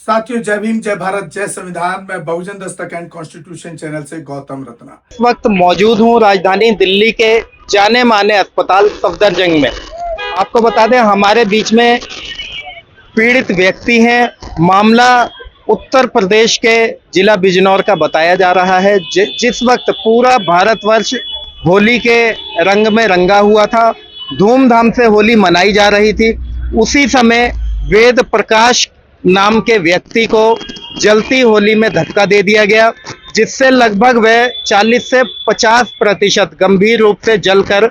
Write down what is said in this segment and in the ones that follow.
साथियों, जय भीम, जय भारत, जय संविधान। मैं बहुजन दस्तक एंड कॉन्स्टिट्यूशन चैनल से गौतम रत्ना इस वक्त मौजूद हूँ राजधानी दिल्ली के जाने माने अस्पताल सफदरजंग में। आपको बता दें, हमारे बीच में पीड़ित व्यक्ति हैं। मामला उत्तर प्रदेश के जिला बिजनौर का बताया जा रहा है। जिस वक्त पूरा भारतवर्ष होली के रंग में रंगा हुआ था, धूमधाम से होली मनाई जा रही थी, उसी समय वेद प्रकाश नाम के व्यक्ति को जलती होली में धक्का दे दिया गया, जिससे लगभग वह 40 से 50% गंभीर रूप से जलकर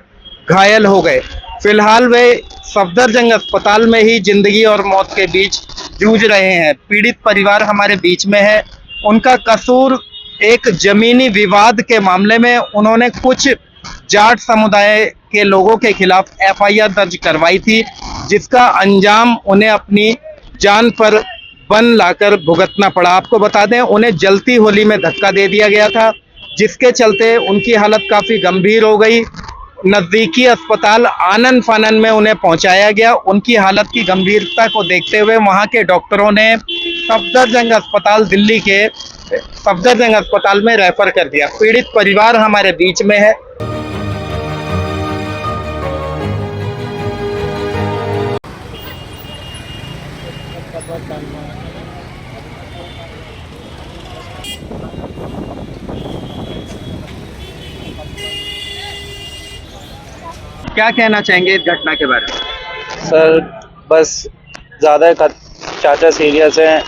घायल हो गए। फिलहाल वे सफदरजंग अस्पताल में ही जिंदगी और मौत के बीच जूझ रहे हैं। पीड़ित परिवार हमारे बीच में है। उनका कसूर एक जमीनी विवाद के मामले में उन्होंने कुछ जाट समुदाय के लोगों के खिलाफ एफआईआर दर्ज करवाई थी, जिसका अंजाम उन्हें अपनी जान पर बन लाकर भुगतना पड़ा। आपको बता दें, उन्हें जलती होली में धक्का दे दिया गया था, जिसके चलते उनकी हालत काफी गंभीर हो गई। नजदीकी अस्पताल आनंद फानन में उन्हें पहुंचाया गया। उनकी हालत की गंभीरता को देखते हुए वहां के डॉक्टरों ने सफदरजंग अस्पताल दिल्ली के सफदरजंग अस्पताल में रेफर कर दिया। पीड़ित परिवार हमारे बीच में है। क्या कहना चाहेंगे इस घटना के बारे में? सर, बस ज़्यादा चाचा सीरियस है।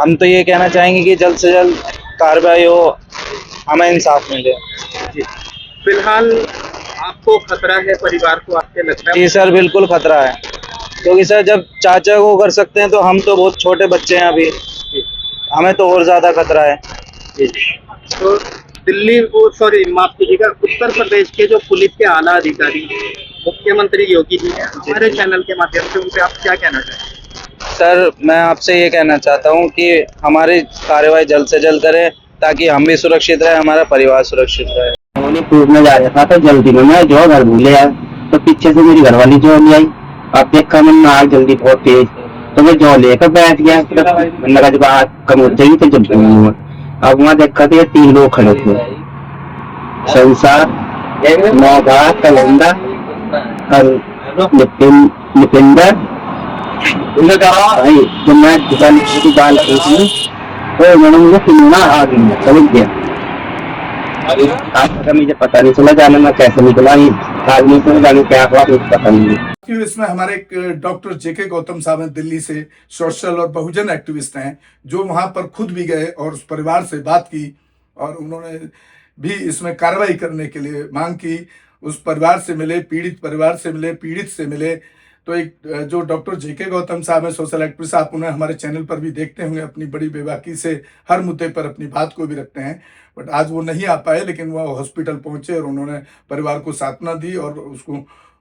हम तो ये कहना चाहेंगे कि जल्द से जल्द कार्रवाई हो, हमें इंसाफ मिले। फिलहाल आपको खतरा है परिवार को, आपके लगता है? जी सर, बिल्कुल खतरा है, क्योंकि सर जब चाचा को कर सकते हैं तो हम तो बहुत छोटे बच्चे हैं अभी, हमें तो और ज़्यादा खतरा है। तो दिल्ली को माफ कीजिएगा, उत्तर प्रदेश के जो पुलिस के आला अधिकारी मुख्यमंत्री योगी जी हैं, हमारे चैनल के माध्यम से उनसे आप क्या कहना चाहेंगे? सर, मैं आपसे ये कहना चाहता हूँ कि हमारी कार्रवाई जल्द से जल्द करें, ताकि हम भी सुरक्षित रहे, हमारा परिवार सुरक्षित रहे। उन्होंने पूछने जा रहा था तो जल्दी में मैं जो घर भूले आया, तो पीछे से मेरी घरवाली जो नहीं आई। अब देखा मैंने आग जल्दी बहुत तेज, तो मैं जो लेकर बैठ गया। लगा जब आग कम हो जाएगी तो जब हुआ। अब वहाँ देखा तो ये 3 लोग खड़े थे, संसार, मौगा, कलंदा और निपिंदर। जब मैं दुकान की बाल खींची तो उन्होंने मुझे सुनना आ गई, समझ गया। आज तक मुझे पता नहीं चला जाने में कैसे निकला, आदमी को जाने क्या हुआ कुछ पता नहीं। इसमें हमारे डॉक्टर जेके गौतम साहब हैं, दिल्ली से सोशल और बहुजन एक्टिविस्ट हैं, जो वहां पर खुद भी गए और उस परिवार से बात की और उन्होंने भी इसमें कार्रवाई करने के लिए मांग की। उस परिवार से मिले, पीड़ित परिवार से मिले, पीड़ित से मिले। तो एक जो डॉक्टर जेके गौतम साहब हैं, सोशल एक्टिविस्ट, आप उन्हें हमारे चैनल पर भी देखते होंगे, अपनी बड़ी बेबाकी से हर मुद्दे पर अपनी बात को भी रखते हैं। बट आज वो नहीं आ पाए, लेकिन वो हॉस्पिटल पहुंचे और उन्होंने परिवार को सांत्वना दी और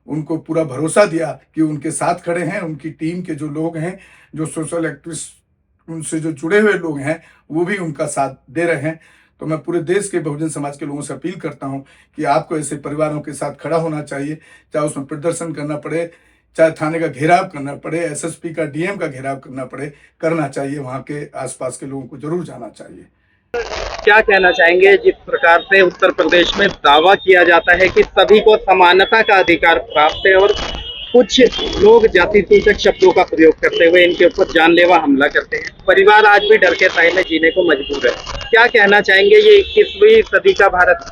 उनको पूरा भरोसा दिया कि उनके साथ खड़े हैं। उनकी टीम के जो लोग हैं, जो सोशल एक्टिविस्ट उनसे जो जुड़े हुए लोग हैं, वो भी उनका साथ दे रहे हैं। तो मैं पूरे देश के बहुजन समाज के लोगों से अपील करता हूं कि आपको ऐसे परिवारों के साथ खड़ा होना चाहिए, चाहे उसमें प्रदर्शन करना पड़े, चाहे थाने का घेराव करना पड़े, एसएसपी का, डीएम का घेराव करना पड़े, करना चाहिए। वहाँ के आसपास के लोगों को जरूर जाना चाहिए। क्या कहना चाहेंगे, जिस प्रकार से उत्तर प्रदेश में दावा किया जाता है कि सभी को समानता का अधिकार प्राप्त है और कुछ लोग जाति सूचक शब्दों का प्रयोग करते हुए इनके ऊपर जानलेवा हमला करते हैं, परिवार आज भी डर के साए में जीने को मजबूर है। क्या कहना चाहेंगे, ये 21वीं सदी का भारत?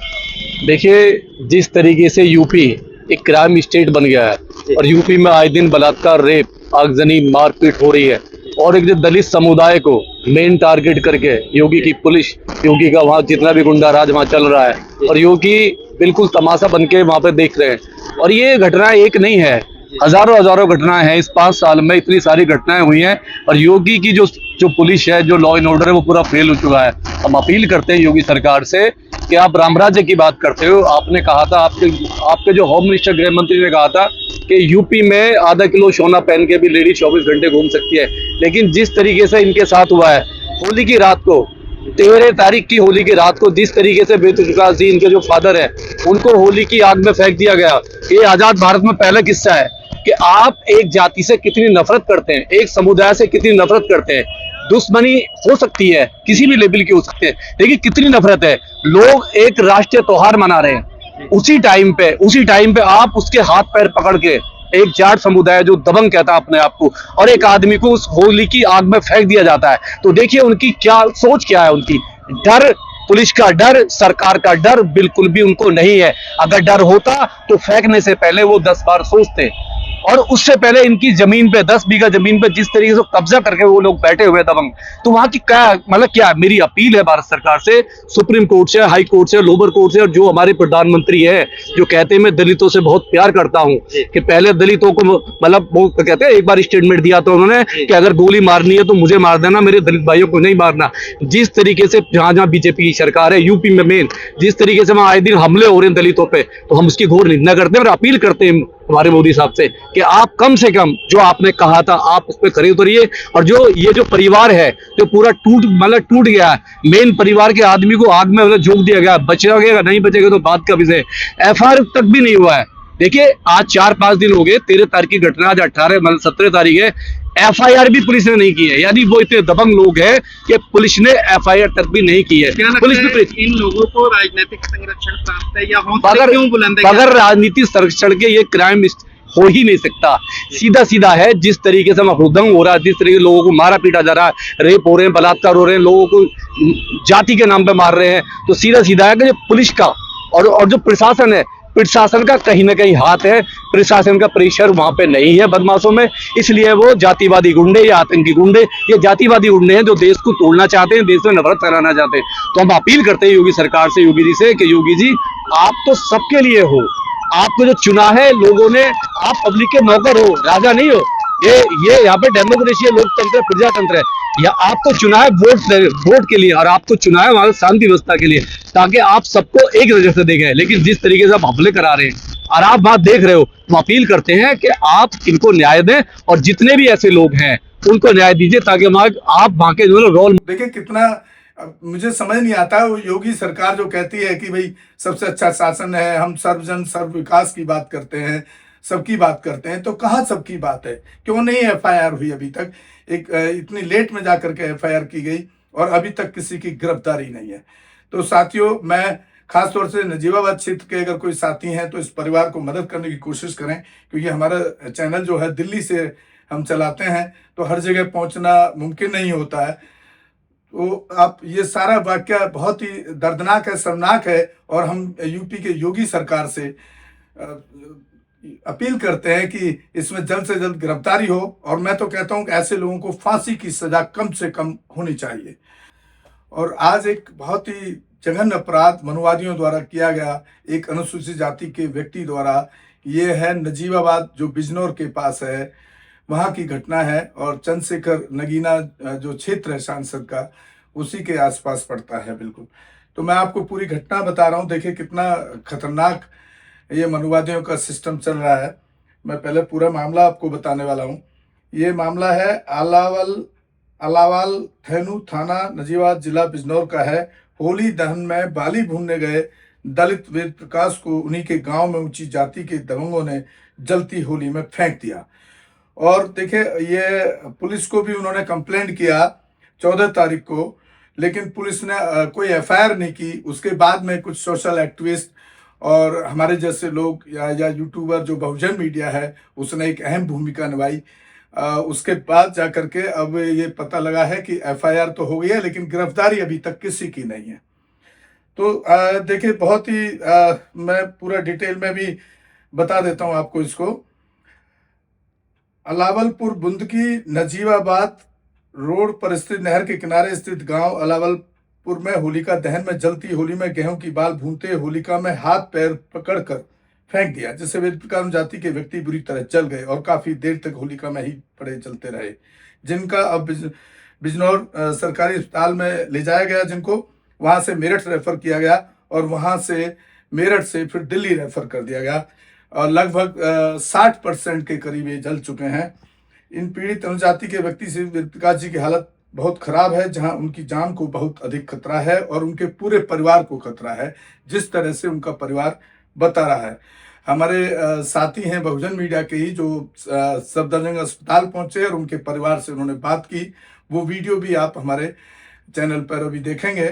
देखिए, जिस तरीके से यूपी एक क्राइम स्टेट बन गया है और यूपी में आए दिन बलात्कार, रेप, आगजनी, मारपीट हो रही है, और एक जो दलित समुदाय को मेन टारगेट करके योगी की पुलिस, योगी का वहाँ जितना भी गुंडा राज वहाँ चल रहा है, और योगी बिल्कुल तमाशा बन के वहाँ पे देख रहे हैं। और ये घटना एक नहीं है, हजारों घटनाएं हैं। इस 5 साल में इतनी सारी घटनाएं हुई हैं, और योगी की जो पुलिस है, जो लॉ एंड ऑर्डर है, वो पूरा फेल हो चुका है। हम अपील करते हैं योगी सरकार से कि आप रामराज्य की बात करते हो। आपने कहा था, आपके जो होम मिनिस्टर, गृह मंत्री ने कहा था कि यूपी में आधा किलो सोना पहन के भी लेडी 24 घंटे घूम सकती है, लेकिन जिस तरीके से इनके साथ हुआ है, होली की रात को, 13 तारीख की होली की रात को, जिस तरीके से बेतुका जी, इनके जो फादर है, उनको होली की आग में फेंक दिया गया। ये आजाद भारत में पहला किस्सा है कि आप एक जाति से कितनी नफरत करते हैं, एक समुदाय से कितनी नफरत करते हैं। दुश्मनी हो सकती है, किसी भी लेवल की हो सकती है, लेकिन कितनी नफरत है। लोग एक राष्ट्रीय त्योहार मना रहे हैं, उसी टाइम पे आप उसके हाथ पैर पकड़ के, एक जाट समुदाय जो दबंग कहता है अपने आप को, और एक आदमी को उस होली की आग में फेंक दिया जाता है। तो देखिए उनकी क्या सोच, क्या है उनकी। डर, पुलिस का डर, सरकार का डर बिल्कुल भी उनको नहीं है। अगर डर होता तो फेंकने से पहले वो 10 बार सोचते। और उससे पहले इनकी जमीन पे, 10 बीघा जमीन पे जिस तरीके से कब्जा करके वो लोग बैठे हुए दबंग, तो वहां की क्या मतलब, क्या मेरी अपील है भारत सरकार से, सुप्रीम कोर्ट से, हाई कोर्ट से, लोअर कोर्ट से, और जो हमारे प्रधानमंत्री है जो कहते हैं मैं दलितों से बहुत प्यार करता हूं, कि पहले दलितों को मतलब वो कहते हैं, एक बार स्टेटमेंट दिया तो उन्होंने कि अगर गोली मारनी है तो मुझे मार देना, मेरे दलित भाइयों को नहीं मारना। जिस तरीके से जहां जहां बीजेपी की सरकार है, यूपी में मेन, जिस तरीके से वहां आए दिन हमले हो रहे हैं दलितों पे, तो हम उसकी घोर निंदा करते हैं और अपील करते हैं हमारे मोदी साहब से कि आप कम से कम जो आपने कहा था आप उस पर खरे उतरिए। और जो ये जो परिवार है जो पूरा टूट गया है, मेन परिवार के आदमी को आग में झोंक दिया गया, बचेगा नहीं बचेगा तो बात का विषय। एफआईआर तक भी नहीं हुआ है। देखिए आज 4-5 दिन हो गए, 13 तारीख की घटना, आज 18 मतलब 17 तारीख है, एफआईआर भी पुलिस ने नहीं की है। यानी वो इतने दबंग लोग हैं कि पुलिस ने एफआईआर तक भी नहीं की है। पुलिस ने इन लोगों को राजनीतिक संरक्षण प्राप्त है या हौसले क्यों बुलंद है? बगैर राजनीतिक संरक्षण के ये क्राइम हो ही नहीं सकता। सीधा है, जिस तरीके से हुदंग हो रहा है, जिस तरीके से लोगों को मारा पीटा जा रहा है, रेप हो रहे हैं, बलात्कार हो रहे हैं, लोगों को जाति के नाम पे मार रहे हैं, तो सीधा है कि जो पुलिस का और जो प्रशासन है, प्रशासन का कहीं ना कहीं हाथ है। प्रशासन का प्रेशर वहां पे नहीं है बदमाशों में, इसलिए वो जातिवादी गुंडे या आतंकी गुंडे, ये जातिवादी गुंडे हैं जो देश को तोड़ना चाहते हैं, देश में नफरत फैलाना चाहते हैं। तो हम अपील करते हैं योगी सरकार से, योगी जी से, कि योगी जी आप तो सबके लिए हो, आपको जो चुना है लोगों ने, आप पब्लिक के नौकर हो, राजा नहीं हो। ये यहाँ पे डेमोक्रेसी है, लोकतंत्र, प्रजातंत्र है। या आपको चुना है वोट के लिए, और आपको चुना है वहां शांति व्यवस्था के लिए, ताकि आप सबको एक नजर से देखें। लेकिन जिस तरीके से आप हमले करा रहे हैं और आप बात देख रहे हो, हम अपील करते हैं कि आप इनको न्याय दें, और जितने भी ऐसे लोग हैं उनको न्याय दीजिए, ताकि आप वहां के जो रोल। देखिए कितना, अब मुझे समझ नहीं आता, वो योगी सरकार जो कहती है कि भाई सबसे अच्छा शासन है, हम सर्वजन सर्व विकास की बात करते हैं, सबकी बात करते हैं, तो कहाँ सबकी बात है? क्यों नहीं एफआईआर हुई अभी तक? इतनी लेट में जाकर के एफआईआर की गई और अभी तक किसी की गिरफ्तारी नहीं है। तो साथियों, मैं खासतौर से नजीबाबाद क्षेत्र के अगर कोई साथी हैं तो इस परिवार को मदद करने की कोशिश करें, क्योंकि हमारा चैनल जो है दिल्ली से हम चलाते हैं, तो हर जगह पहुंचना मुमकिन नहीं होता है। तो आप, ये सारा वाकया बहुत ही दर्दनाक है, शर्मनाक है, और हम यूपी के योगी सरकार से अपील करते हैं कि इसमें जल्द से जल्द गिरफ्तारी हो। और मैं तो कहता हूं कि ऐसे लोगों को फांसी की सजा कम से कम होनी चाहिए। और आज एक बहुत ही जघन्य अपराध मनुवादियों द्वारा किया गया, एक अनुसूचित जाति के व्यक्ति द्वारा। ये है नजीबाबाद, जो बिजनौर के पास है, वहाँ की घटना है। और चंद्रशेखर नगीना जो क्षेत्र है सांसद का, उसी के आसपास पड़ता है बिल्कुल। तो मैं आपको पूरी घटना बता रहा हूँ। देखिए कितना खतरनाक ये मनुवादियों का सिस्टम चल रहा है। मैं पहले पूरा मामला आपको बताने वाला हूँ। ये मामला है अलावाल थैनू थाना, नजीबाबाद जिला बिजनौर का है। होली दहन में बाली भूनने गए दलित वेद प्रकाश को उन्हीं के गांव में ऊंची जाति के दबंगों ने जलती होली में फेंक दिया। और देखिए, ये पुलिस को भी उन्होंने कंप्लेंट किया 14 तारीख को, लेकिन पुलिस ने कोई एफआईआर नहीं की। उसके बाद में कुछ सोशल एक्टिविस्ट और हमारे जैसे लोग या यूट्यूबर, जो बहुजन मीडिया है, उसने एक अहम भूमिका निभाई। उसके बाद जाकर के अब ये पता लगा है कि एफआईआर तो हो गई है, लेकिन गिरफ्तारी अभी तक किसी की नहीं है। तो देखिए, बहुत ही मैं पूरा डिटेल में भी बता देता हूँ आपको इसको। अलावलपुर बुंदकी नजीबाबाद रोड पर स्थित नहर के किनारे स्थित गांव अलावलपुर में होलिका दहन में जलती होली में गेहूं की बाल भूनते होलिका में हाथ पैर पकड़कर फेंक दिया, जिससे वेद प्रकाश जाति के व्यक्ति बुरी तरह जल गए और काफी देर तक होलिका में ही पड़े जलते रहे, जिनका अब बिजनौर सरकारी अस्पताल में ले जाया गया, जिनको वहां से मेरठ रेफर किया गया और वहां से मेरठ से फिर दिल्ली रेफर कर दिया गया। और लगभग 60% के करीब ये जल चुके हैं। इन पीड़ित अनुजाति के व्यक्ति से वेद प्रकाश जी की हालत बहुत खराब है, जहां उनकी जान को बहुत अधिक खतरा है और उनके पूरे परिवार को खतरा है, जिस तरह से उनका परिवार बता रहा है। हमारे साथी हैं बहुजन मीडिया के ही, जो सफदरजंग अस्पताल पहुंचे और उनके परिवार से उन्होंने बात की। वो वीडियो भी आप हमारे चैनल पर अभी देखेंगे।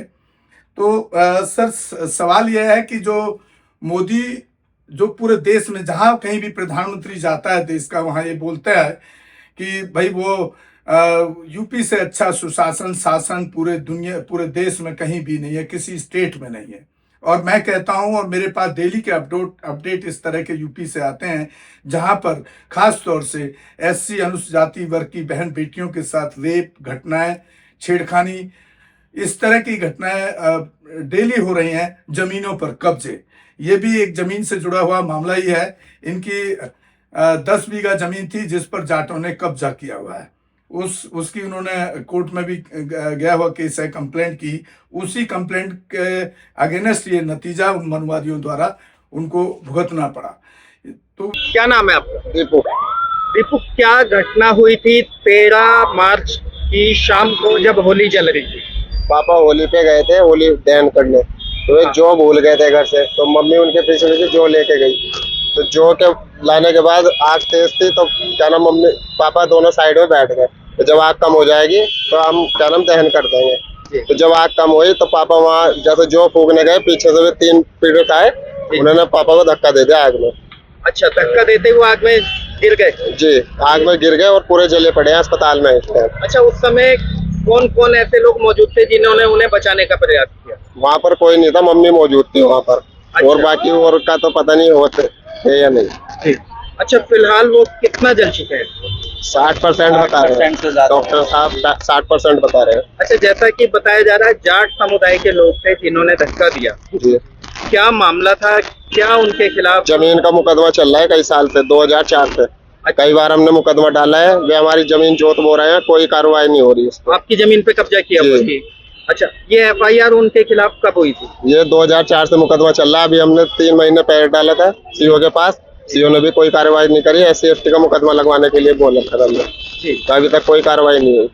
तो सर, सवाल यह है कि जो मोदी जो पूरे देश में जहां कहीं भी प्रधानमंत्री जाता है देश का, वहां ये बोलता है कि भाई वो यूपी से अच्छा सुशासन शासन पूरे देश में कहीं भी नहीं है, किसी स्टेट में नहीं है। और मैं कहता हूं, और मेरे पास डेली के अपडेट इस तरह के यूपी से आते हैं, जहां पर खास तौर से एससी अनुसूचित जाति वर्ग की बहन बेटियों के साथ रेप घटनाएं, छेड़खानी, इस तरह की घटनाएं डेली हो रही हैं। जमीनों पर कब्जे, ये भी एक जमीन से जुड़ा हुआ मामला ही है। इनकी 10 बीघा जमीन थी जिस पर जाटों ने कब्जा किया हुआ है। उसकी उन्होंने कोर्ट में भी गया हुआ केस है, कंप्लेंट की। उसी कंप्लेंट के अगेंस्ट ये नतीजा उन मनुवादियों द्वारा उनको भुगतना पड़ा। तो क्या नाम है आपका? दीपू। दीपू, क्या घटना हुई थी 13 मार्च की शाम को जब होली जल रही थी? पापा होली पे गए थे, होली दहन करने, तो वे जो भूल गए थे घर से, तो मम्मी उनके पीछे पीछे जो लेके गई। तो जो के लाने के बाद आग तेज थी, तो क्या नाम मम्मी पापा दोनों साइड में बैठ गए। तो जब आग कम हो जाएगी तो हम क्या नाम दहन कर देंगे। तो जब आग कम हुई तो पापा वहाँ जैसे जो फूकने गए, पीछे से भी 3 पीड़ित आए, उन्होंने पापा को धक्का दे दिया आग में। अच्छा, धक्का देते हुए आग में गिर गए? जी, आग में गिर गए और पूरे जले पड़े हैं अस्पताल में इस टाइम। अच्छा, उस समय कौन कौन ऐसे लोग मौजूद थे जिन्होंने उन्हें बचाने का प्रयास किया? वहाँ पर कोई नहीं था, मम्मी मौजूद थी वहाँ पर। अच्छा। और बाकी और का तो पता नहीं होते है या नहीं। अच्छा, फिलहाल वो कितना जल चुके हैं? 60% बता रहे हैं डॉक्टर साहब, 60% बता रहे हैं। अच्छा, जैसा कि बताया जा रहा है जाट समुदाय के लोग थे जिन्होंने धक्का दिया, जी। क्या मामला था? क्या उनके खिलाफ? जमीन का मुकदमा चल रहा है कई साल से, 2004 से। कई बार हमने मुकदमा डाला है, वे हमारी जमीन जोत बो रहे हैं, कोई कार्रवाई नहीं हो रही है। आपकी जमीन पे कब्जा किया हुआ थी? अच्छा, ये एफआईआर उनके खिलाफ कब हुई थी? ये 2004 से मुकदमा चल रहा है। अभी हमने 3 महीने पहले डाला था सीओ के पास, सीओ ने भी कोई कार्रवाई नहीं करी। SC/ST का मुकदमा लगवाने के लिए बोला था हमने, तो अभी तक कोई कार्रवाई नहीं हुई।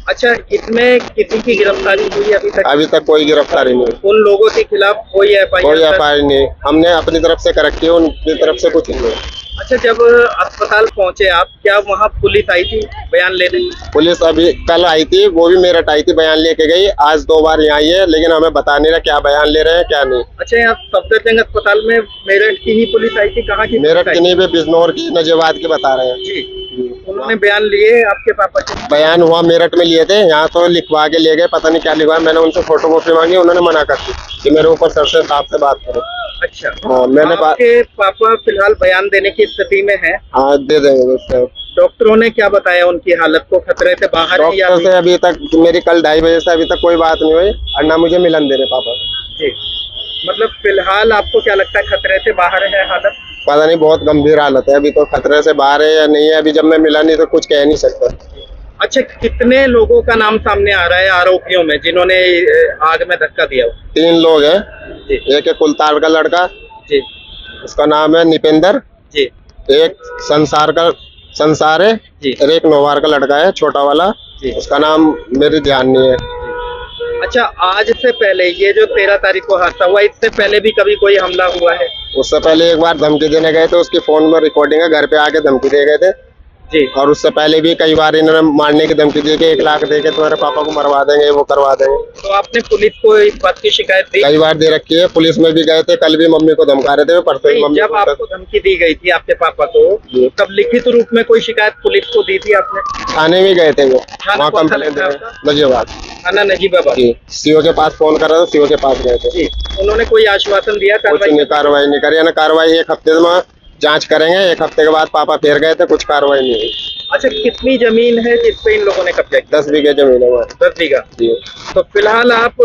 अच्छा, इसमें किसी की गिरफ्तारी हुई अभी तक? अभी तक कोई गिरफ्तारी नहीं हुई। उन लोगों के खिलाफ कोई एफआईआर? नहीं, हमने अपनी तरफ से कर रखी है, उनकी तरफ से कुछ नहीं। अच्छा, जब अस्पताल पहुंचे आप, क्या वहाँ पुलिस आई थी बयान लेने? पुलिस अभी कल आई थी, वो भी मेरठ आई थी, बयान लेके गई। आज 2 बार यहाँ आई है, लेकिन हमें बता नहीं रहा क्या बयान ले रहे हैं क्या नहीं। अच्छा, यहाँ सफदरजंग अस्पताल में मेरठ की ही पुलिस आई थी? कहाँ की? मेरठ की नहीं, वे बिजनौर की, नजीबाद की बता रहे हैं। जी, उन्होंने बयान लिए आपके पापा के? बयान हुआ मेरठ में लिए थे, यहाँ तो लिखवा के ले गए, पता नहीं क्या लिखवाया। मैंने उनसे फोटो कॉपी मांगी, उन्होंने मना कर दी कि मेरे ऊपर सर से साहब से बात करो। अच्छा, हाँ, मैंने आपके पापा फिलहाल बयान देने की स्थिति में है? हाँ, दे देंगे सर। डॉक्टरों ने क्या बताया उनकी हालत को? खतरे से बाहर है या? डॉक्टर से अभी तक मेरी कल 2:30 बजे से अभी तक कोई बात नहीं हुई, और ना मुझे मिलन दे रहे पापा। जी, मतलब फिलहाल आपको क्या लगता है, खतरे से बाहर है हालत? पता नहीं, बहुत गंभीर हालत है अभी तो। खतरे से बाहर है या नहीं है, अभी जब मैं मिला नहीं तो कुछ कह नहीं सकता। अच्छा, कितने लोगों का नाम सामने आ रहा है आरोपियों में जिन्होंने आग में धक्का दिया? 3 लोग हैं। जी। एक है कुलताड़ का लड़का, जी, उसका नाम है निपेंद्र। जी, एक संसार है जी, और एक नोवार का लड़का है, छोटा वाला, जी। उसका नाम मेरे ध्यान नहीं है। अच्छा, आज से पहले ये जो 13 तारीख को हादसा हुआ, इससे पहले भी कभी कोई हमला हुआ है? उससे पहले एक बार धमकी देने गए थे, उसकी फोन में रिकॉर्डिंग है, घर पे आके धमकी दे गए थे। जी। और उससे पहले भी कई बार इन्होंने मारने की धमकी दी कि 1 लाख देके तुम्हारे पापा को मरवा देंगे, वो करवा देंगे। तो आपने पुलिस को इस बात की शिकायत दी? कई बार दे रखी है, पुलिस में भी गए थे, कल भी मम्मी को धमका रहे थे, परसों नहीं, मम्मी जब आपको धमकी दी गई थी आपके पापा को, तब लिखित रूप में कोई शिकायत पुलिस को दी थी आपने? थाने में गए थे वो, थाना वहाँ कौन सा कंप्लेंट लगता है आपका? नजीबाद। थाना नजीबाबाद। जी, सीओ के पास फोन कर रहा था, सीओ के पास गए थे। जी, उन्होंने कोई आश्वासन दिया कुछ नहीं, कार्रवाई नहीं करी। यानी कार्रवाई 1 हफ्ते में जांच करेंगे, 1 हफ्ते के बाद पापा फिर गए थे, कुछ कार्रवाई नहीं हुई। अच्छा, कितनी जमीन है जिस पे इन लोगों ने कब्जा किया? 10 बीघे जमीन है हमारी। 10 बीघा। जी। तो फिलहाल आप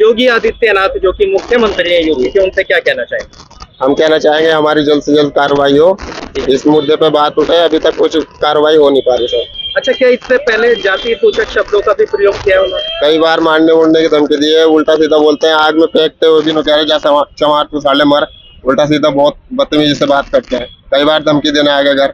योगी आदित्यनाथ जो कि मुख्यमंत्री हैं यूपी के, उनसे क्या कहना चाहेंगे? हम कहना चाहेंगे हमारी जल्द से जल्द कार्रवाई हो, इस मुद्दे पे बात उठे। अभी तक कुछ कार्रवाई हो नहीं पा रही सर। अच्छा, क्या इससे पहले जाति सूचक शब्दों का भी प्रयोग किया उन्होंने? कई बार मारने उड़ने की धमकी दी है, उल्टा सीधा बोलते हैं, आग में फेंकते हुए भी कह रहे जा चमार तू साले मर, उल्टा सीधा बहुत बदतमीजी से बात करते हैं। कई बार धमकी देने आ गए घर,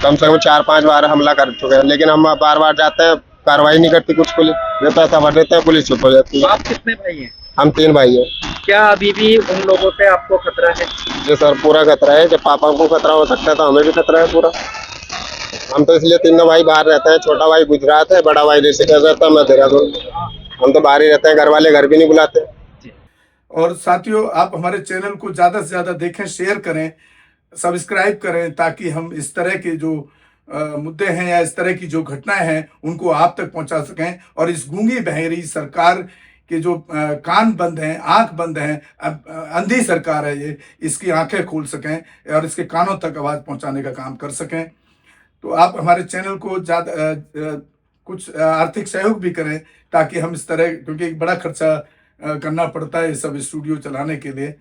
कम से कम 4-5 बार हमला कर चुके हैं, लेकिन हम बार बार जाते हैं, कार्रवाई नहीं करती कुछ पुलिस। वे पैसा भर देते हैं, पुलिस चुप हो जाती है। आप कितने भाई हैं? हम 3 भाई हैं। क्या अभी भी उन लोगों से आपको खतरा है? जो सर पूरा खतरा है, जब पापा को खतरा हो सकता है तो हमें भी खतरा है पूरा। हम तो इसलिए तीनों भाई बाहर रहते हैं, छोटा भाई गुजरात है, बड़ा भाई ऋषिकेश रहता है, मैं देहरादून। हम तो बाहर ही रहते हैं, घर वाले घर भी नहीं बुलाते। और साथियों, आप हमारे चैनल को ज़्यादा से ज़्यादा देखें, शेयर करें, सब्सक्राइब करें, ताकि हम इस तरह के जो मुद्दे हैं या इस तरह की जो घटनाएं हैं उनको आप तक पहुंचा सकें, और इस गूंगी बहरी सरकार के जो कान बंद हैं, आंख बंद हैं, अंधी सरकार है ये, इसकी आंखें खोल सकें और इसके कानों तक आवाज़ पहुंचाने का काम कर सकें। तो आप हमारे चैनल को ज़्यादा कुछ आर्थिक सहयोग भी करें, ताकि हम इस तरह, क्योंकि एक बड़ा खर्चा करना पड़ता है ये सब स्टूडियो चलाने के लिए,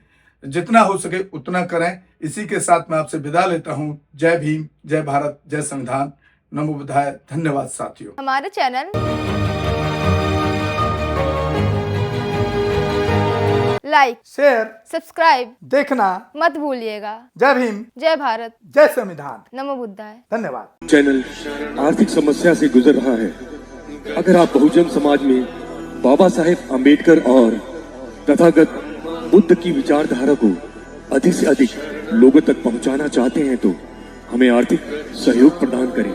जितना हो सके उतना करें। इसी के साथ मैं आपसे विदा लेता हूं। जय भीम, जय भारत, जय संविधान, नमो बुद्धाय। धन्यवाद साथियों। हमारे चैनल लाइक, शेयर, सब्सक्राइब देखना मत भूलिएगा। जय भीम, जय भारत, जय संविधान, नमो बुद्धाय। धन्यवाद। चैनल आर्थिक समस्या से गुजर रहा है। अगर आप बहुजन समाज में बाबा साहेब अम्बेडकर और तथागत बुद्ध की विचारधारा को अधिक से अधिक लोगों तक पहुंचाना चाहते हैं तो हमें आर्थिक सहयोग प्रदान करें,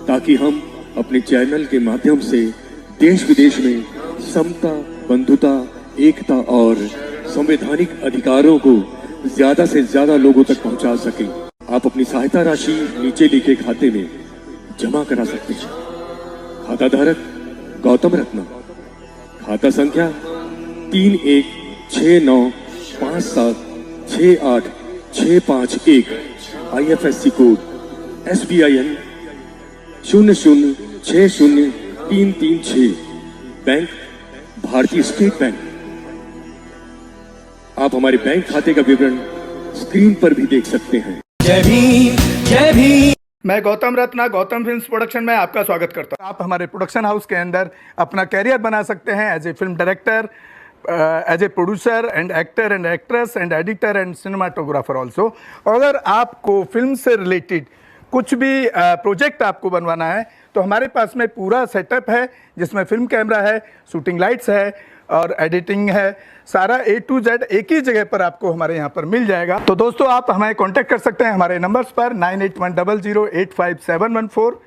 ताकि हम अपने चैनल के माध्यम से देश विदेश में समता, बंधुता, एकता और संवैधानिक अधिकारों को ज्यादा से ज्यादा लोगों तक पहुंचा सकें। आप अपनी सहायता राशि नीचे लिखे खाते में जमा करा सकते हैं। खाता धारक गौतम रत्ना, खाता संख्या 3169576865 IFSC कोड SBIN 0060336, बैंक भारतीय स्टेट बैंक। आप हमारे बैंक खाते का विवरण स्क्रीन पर भी देख सकते हैं। जय भीम, जय भीम। मैं गौतम रत्ना, गौतम फिल्म्स प्रोडक्शन में आपका स्वागत करता हूं। आप हमारे प्रोडक्शन हाउस के अंदर अपना कैरियर बना सकते हैं as a film director, as a producer and actor and actress and editor and cinematographer also. अगर आपको फिल्म से रिलेटेड कुछ भी प्रोजेक्ट आपको बनवाना है तो हमारे पास में पूरा सेटअप है, जिसमें फिल्म कैमरा है, शूटिंग लाइट्स है और एडिटिंग है। सारा A to Z एक ही जगह पर आपको हमारे यहाँ पर मिल जाएगा। तो दोस्तों, आप हमें कांटेक्ट कर सकते हैं हमारे नंबर्स पर 9810085714।